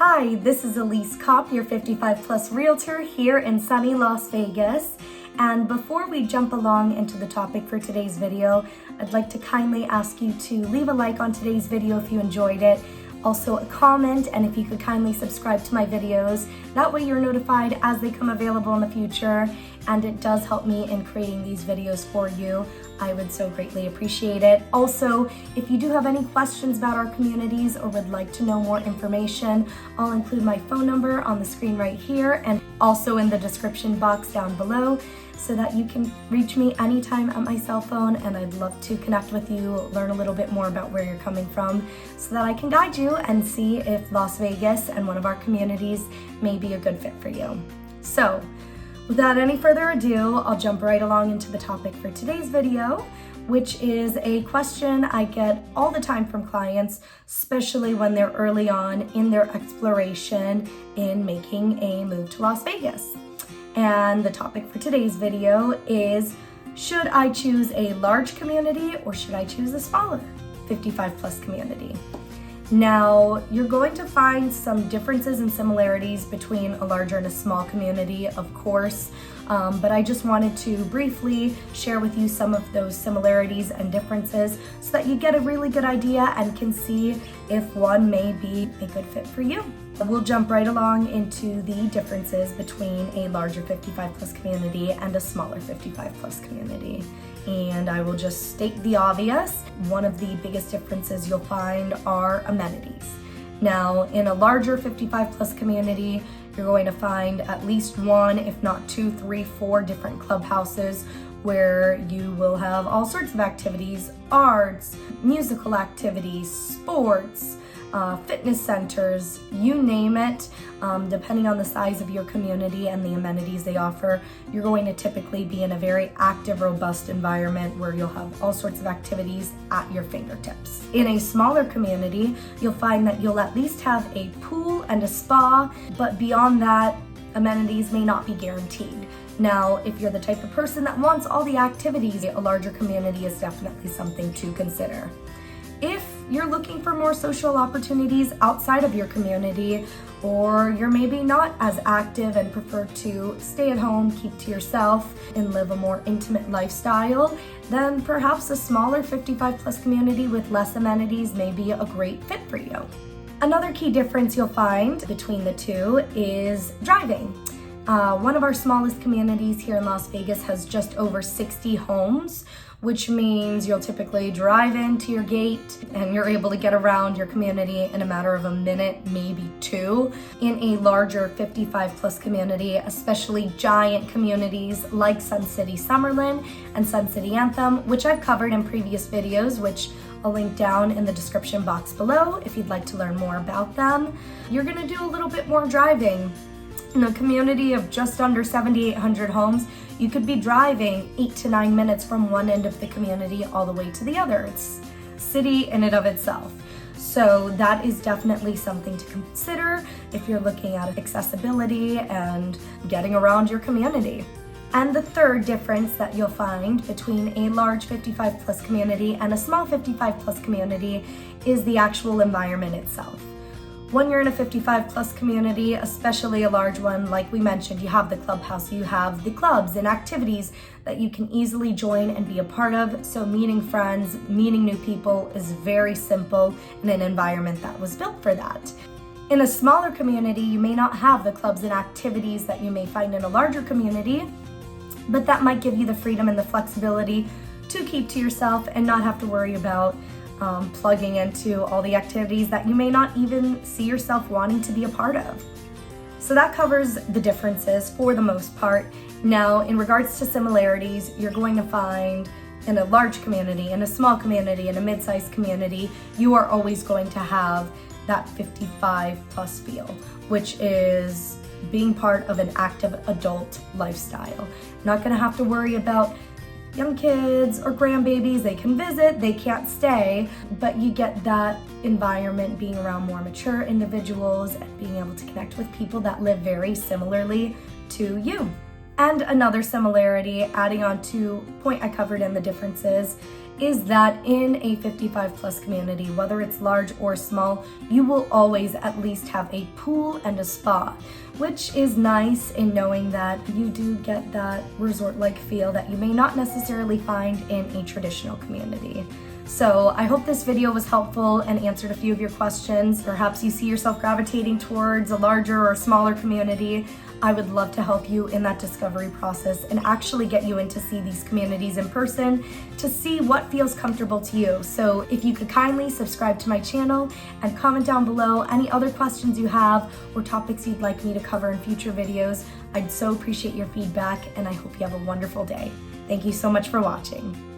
Hi, this is Elise Kopp, your 55 plus realtor here in sunny Las Vegas. And before we jump along into the topic for today's video, I'd like to kindly ask you to leave a like on today's video if you enjoyed it. Also a comment, and if you could kindly subscribe to my videos. That way you're notified as they come available in the future, and it does help me in creating these videos for you. I would so greatly appreciate it. Also, if you do have any questions about our communities or would like to know more information, I'll include my phone number on the screen right here and also in the description box down below, so that you can reach me anytime at my cell phone, and I'd love to connect with you, learn a little bit more about where you're coming from, so that I can guide you and see if Las Vegas and one of our communities may be a good fit for you. So, without any further ado, I'll jump right along into the topic for today's video, which is a question I get all the time from clients, especially when they're early on in their exploration in making a move to Las Vegas. And the topic for today's video is, should I choose a large community or should I choose a smaller 55 plus community? Now, you're going to find some differences and similarities between a larger and a small community, of course, but I just wanted to briefly share with you some of those similarities and differences so that you get a really good idea and can see if one may be a good fit for you. We'll jump right along into the differences between a larger 55 plus community and a smaller 55 plus community. And I will just state the obvious. One of the biggest differences you'll find are amenities. Now, in a larger 55 plus community, you're going to find at least one, if not two, three, four different clubhouses where you will have all sorts of activities, arts, musical activities, sports, fitness centers, you name it. Depending on the size of your community and the amenities they offer, you're going to typically be in a very active, robust environment where you'll have all sorts of activities at your fingertips. In a smaller community, you'll find that you'll at least have a pool and a spa, but beyond that, amenities may not be guaranteed. Now, if you're the type of person that wants all the activities, a larger community is definitely something to consider. If you're looking for more social opportunities outside of your community, or you're maybe not as active and prefer to stay at home, keep to yourself, and live a more intimate lifestyle, then perhaps a smaller 55 plus community with less amenities may be a great fit for you. Another key difference you'll find between the two is driving. One of our smallest communities here in Las Vegas has just over 60 homes, which means you'll typically drive into your gate and you're able to get around your community in a matter of a minute, maybe two. In a larger 55 plus community, especially giant communities like Sun City Summerlin and Sun City Anthem, which I've covered in previous videos, which I'll link down in the description box below if you'd like to learn more about them. You're gonna do a little bit more driving. In a community of just under 7,800 homes, you could be driving 8 to 9 minutes from one end of the community all the way to the other. It's a city in and of itself. So that is definitely something to consider if you're looking at accessibility and getting around your community. And the third difference that you'll find between a large 55 plus community and a small 55 plus community is the actual environment itself. When you're in a 55 plus community, especially a large one, like we mentioned, you have the clubhouse, you have the clubs and activities that you can easily join and be a part of. So meeting friends, meeting new people is very simple in an environment that was built for that. In a smaller community, you may not have the clubs and activities that you may find in a larger community, but that might give you the freedom and the flexibility to keep to yourself and not have to worry about plugging into all the activities that you may not even see yourself wanting to be a part of. So that covers the differences for the most part. Now, in regards to similarities, you're going to find in a large community, in a small community, in a mid-sized community, you are always going to have that 55 plus feel, which is being part of an active adult lifestyle. Not gonna have to worry about young kids or grandbabies. They can visit, they can't stay, but you get that environment being around more mature individuals and being able to connect with people that live very similarly to you. And another similarity, adding on to point I covered in the differences, is that in a 55 plus community, whether it's large or small, you will always at least have a pool and a spa, which is nice in knowing that you do get that resort-like feel that you may not necessarily find in a traditional community. So I hope this video was helpful and answered a few of your questions. Perhaps you see yourself gravitating towards a larger or smaller community. I would love to help you in that discovery process and actually get you in to see these communities in person to see what feels comfortable to you. So if you could kindly subscribe to my channel and comment down below any other questions you have or topics you'd like me to cover in future videos, I'd so appreciate your feedback, and I hope you have a wonderful day. Thank you so much for watching.